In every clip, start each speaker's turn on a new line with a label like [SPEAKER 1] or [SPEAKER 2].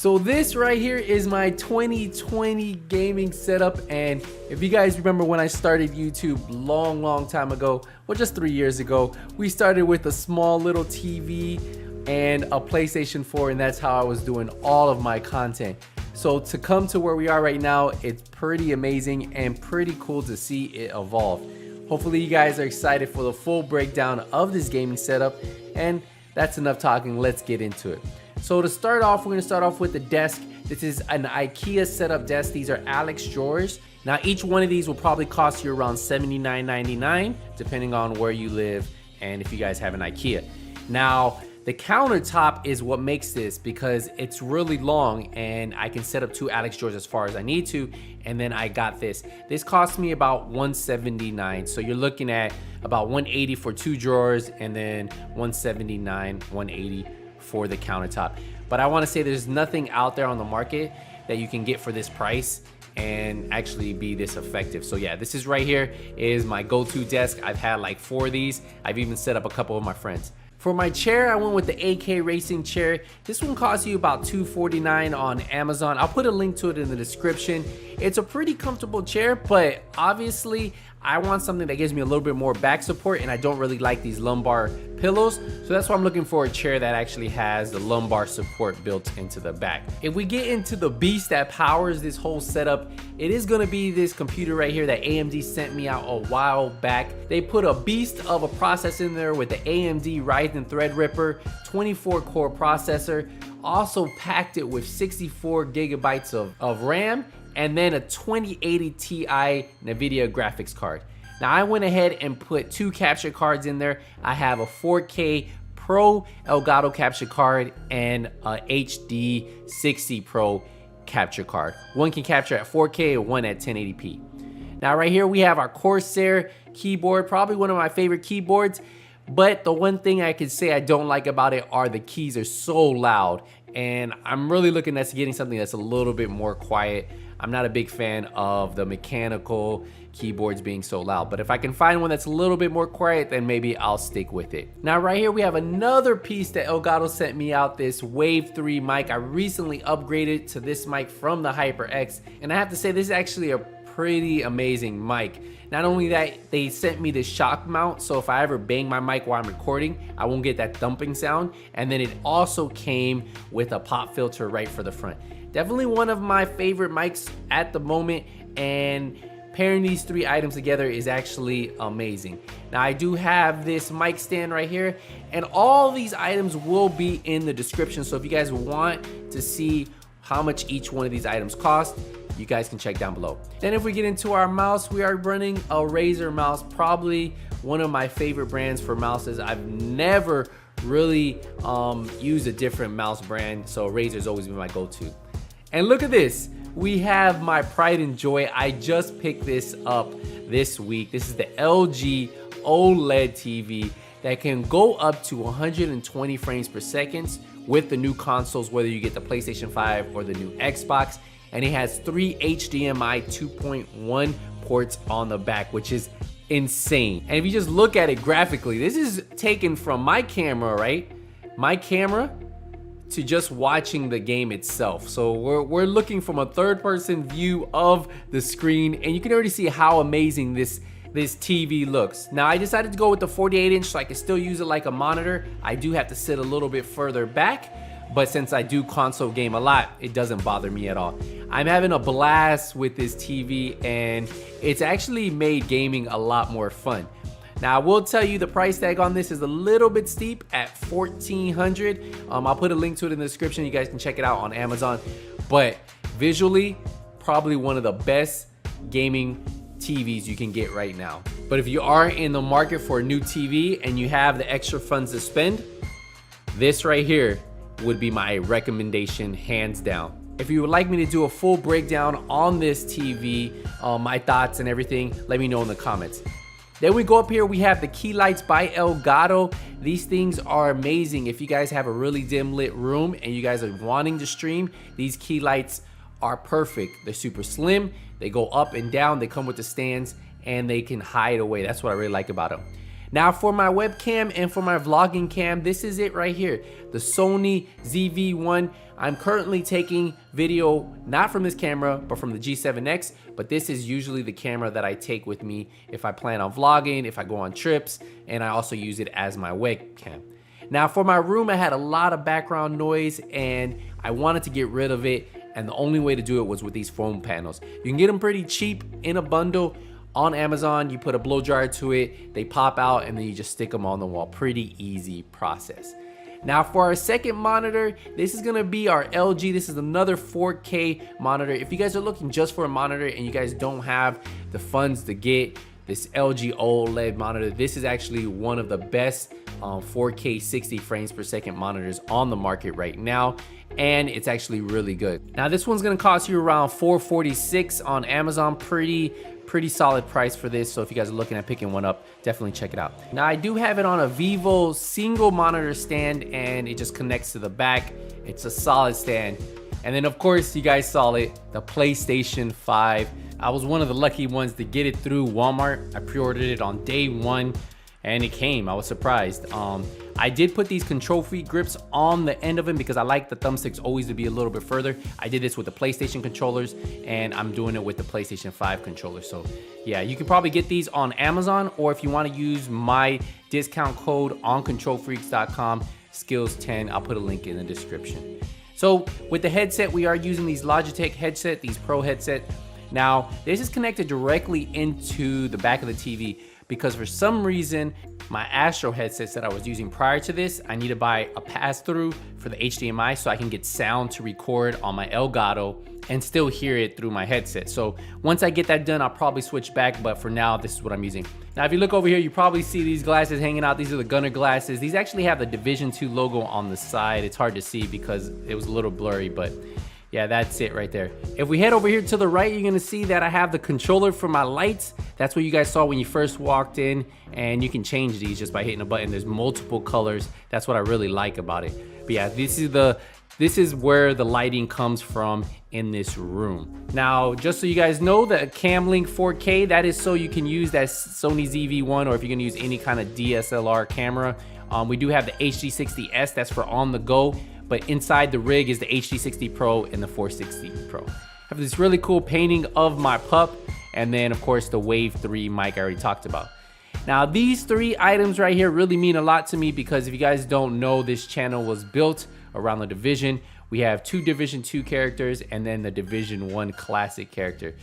[SPEAKER 1] So this right here is my 2020 gaming setup, and if you guys remember when I started YouTube long time ago, well just 3 years ago, we started with a small little TV and a PlayStation 4, and that's how I was doing all of my content. So to come to where we are right now, it's pretty amazing and pretty cool to see it evolve. Hopefully you guys are excited for the full breakdown of this gaming setup, and that's enough talking, let's get into it. So to start off, we're going to start off with the desk. This is an IKEA setup desk. These are Alex drawers. Now each one of these will probably cost you around $79.99 depending on where you live and if you guys have an IKEA. Now the countertop is what makes this, because it's really long and I can set up 2 Alex drawers as far as I need to, and then I got this. This cost me about $179, so you're looking at about $180 for 2 drawers and then $179, $180 for the countertop. But I want to say there's nothing out there on the market that you can get for this price and actually be this effective. So yeah, this is right here is my go-to desk. I've had like 4 of these. I've even set up a couple of my friends. For my chair, I went with the AK Racing chair. This one costs you about $249 on Amazon. I'll put a link to it in the description. It's a pretty comfortable chair, but obviously I want something that gives me a little bit more back support, and I don't really like these lumbar pillows. So that's why I'm looking for a chair that actually has the lumbar support built into the back. If we get into the beast that powers this whole setup, it is gonna be this computer right here that AMD sent me out a while back. They put a beast of a processor in there with the AMD Ryzen Threadripper 24 core processor, also packed it with 64 gigabytes of RAM, and then a 2080 Ti NVIDIA graphics card. Now I went ahead and put 2 capture cards in there. I have a 4K Pro Elgato capture card and a HD 60 Pro capture card. One can capture at 4K and one at 1080p. Now right here we have our Corsair keyboard, probably one of my favorite keyboards, but the one thing I can say I don't like about it are the keys are so loud, and I'm really looking at getting something that's a little bit more quiet. I'm not a big fan of the mechanical keyboards being so loud, but if I can find one that's a little bit more quiet, then maybe I'll stick with it. Now right here we have another piece that Elgato sent me out, this Wave 3 mic. I recently upgraded to this mic from the HyperX, and I have to say this is actually a pretty amazing mic. Not only that, they sent me this shock mount, so if I ever bang my mic while I'm recording, I won't get that thumping sound, and then it also came with a pop filter right for the front. Definitely one of my favorite mics at the moment, and pairing these 3 items together is actually amazing. Now I do have this mic stand right here, and all these items will be in the description, so if you guys want to see how much each one of these items cost, you guys can check down below. Then if we get into our mouse, we are running a Razer mouse, probably one of my favorite brands for mouses. I've never really used a different mouse brand, so Razer's always been my go-to. And look at this, we have my pride and joy. I just picked this up this week. This is the LG OLED TV that can go up to 120 frames per second with the new consoles, whether you get the PlayStation 5 or the new Xbox. And it has 3 HDMI 2.1 ports on the back, which is insane. And if you just look at it graphically, this is taken from my camera, right? My camera to just watching the game itself. So we're looking from a third-person view of the screen, and you can already see how amazing this TV looks. Now I decided to go with the 48-inch so I can still use it like a monitor. I do have to sit a little bit further back, but since I do console game a lot, it doesn't bother me at all. I'm having a blast with this TV, and it's actually made gaming a lot more fun. Now I will tell you the price tag on this is a little bit steep at $1,400. I'll put a link to it in the description. You guys can check it out on Amazon. But visually, probably one of the best gaming TVs you can get right now. But if you are in the market for a new TV and you have the extra funds to spend, this right here would be my recommendation, hands down. If you would like me to do a full breakdown on this TV, my thoughts and everything, let me know in the comments. Then we go up here, we have the key lights by Elgato. These things are amazing. If you guys have a really dim lit room and you guys are wanting to stream, these key lights are perfect. They're super slim, they go up and down, they come with the stands, and they can hide away. That's what I really like about them. Now for my webcam and for my vlogging cam, this is it right here, the Sony ZV-1. I'm currently taking video not from this camera, but from the G7X, but this is usually the camera that I take with me if I plan on vlogging, if I go on trips, and I also use it as my webcam. Now for my room, I had a lot of background noise and I wanted to get rid of it, and the only way to do it was with these foam panels. You can get them pretty cheap in a bundle on Amazon. You put a blow dryer to it, they pop out, and then you just stick them on the wall. Pretty easy process. Now for our second monitor, this is gonna be our LG. This is another 4K monitor. If you guys are looking just for a monitor and you guys don't have the funds to get this LG OLED monitor, this is actually one of the best 4K 60 frames per second monitors on the market right now, and it's actually really good. Now this one's gonna cost you around $446 on Amazon. Pretty solid price for this, so if you guys are looking at picking one up, definitely check it out. Now I do have it on a Vivo single monitor stand, and it just connects to the back. It's a solid stand. And then of course you guys saw it, the PlayStation 5. I was one of the lucky ones to get it through Walmart. I pre-ordered it on day one and it came. I was surprised. I did put these control feet grips on the end of them because I like the thumbsticks always to be a little bit further. I did this with the PlayStation controllers, and I'm doing it with the PlayStation 5 controller. So yeah, you can probably get these on Amazon, or if you want to use my discount code on controlfreaks.com, skills10, I'll put a link in the description. So with the headset, we are using these Logitech headset, these Pro headset. Now this is connected directly into the back of the TV, because for some reason my Astro headsets that I was using prior to this, I need to buy a pass-through for the HDMI so I can get sound to record on my Elgato and still hear it through my headset. So once I get that done, I'll probably switch back, but for now, this is what I'm using. Now, if you look over here, you probably see these glasses hanging out. These are the Gunner glasses. These actually have the Division 2 logo on the side. It's hard to see because it was a little blurry, but yeah, that's it right there. If we head over here to the right, you're gonna see that I have the controller for my lights. That's what you guys saw when you first walked in, and you can change these just by hitting a button. There's multiple colors. That's what I really like about it. But yeah, this is where the lighting comes from in this room. Now, just so you guys know, the Camlink 4K, that is so you can use that Sony ZV-1, or if you're gonna use any kind of DSLR camera. We do have the HD60S, that's for on the go. But inside the rig is the HD60 Pro and the 460 Pro. I have this really cool painting of my pup, and then of course the Wave 3 mic I already talked about. Now these three items right here really mean a lot to me, because if you guys don't know, this channel was built around the Division. We have 2 Division 2 characters and then the Division 1 classic character.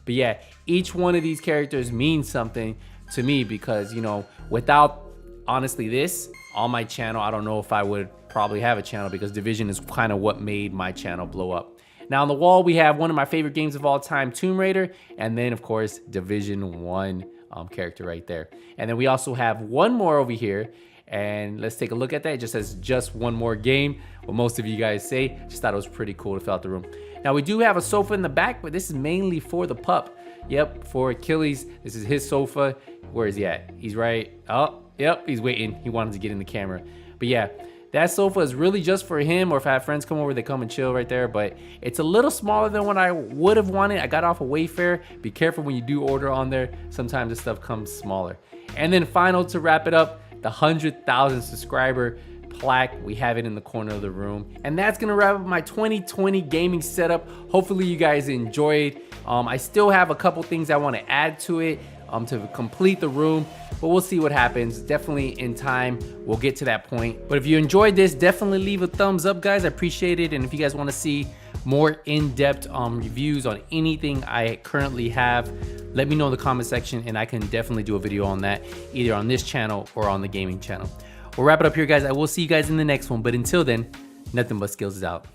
[SPEAKER 1] But yeah, each one of these characters means something to me, because you know, without honestly this on my channel, I don't know if I would probably have a channel, because Division is kind of what made my channel blow up. Now on the wall, we have one of my favorite games of all time, Tomb Raider, and then of course Division 1 character right there. And then we also have one more over here, and let's take a look at that. It just says just one more game, what most of you guys say. Just thought it was pretty cool to fill out the room. Now we do have a sofa in the back, but this is mainly for the pup. Yep, for Achilles. This is his sofa. Where is he at? He's right, oh, yep, he's waiting. He wanted to get in the camera. But yeah, that sofa is really just for him, or if I have friends come over, they come and chill right there. But it's a little smaller than what I would have wanted. I got off of Wayfair. Be careful when you do order on there. Sometimes the stuff comes smaller. And then final, to wrap it up, the 100,000 subscriber plaque. We have it in the corner of the room. And that's gonna wrap up my 2020 gaming setup. Hopefully you guys enjoyed. I still have a couple things I want to add to it to complete the room, but we'll see what happens. Definitely in time, we'll get to that point. But if you enjoyed this, definitely leave a thumbs up, guys. I appreciate it. And if you guys want to see more in-depth reviews on anything I currently have, let me know in the comment section, and I can definitely do a video on that, either on this channel or on the gaming channel. We'll wrap it up here, guys. I will see you guys in the next one, but until then, nothing but skills is out.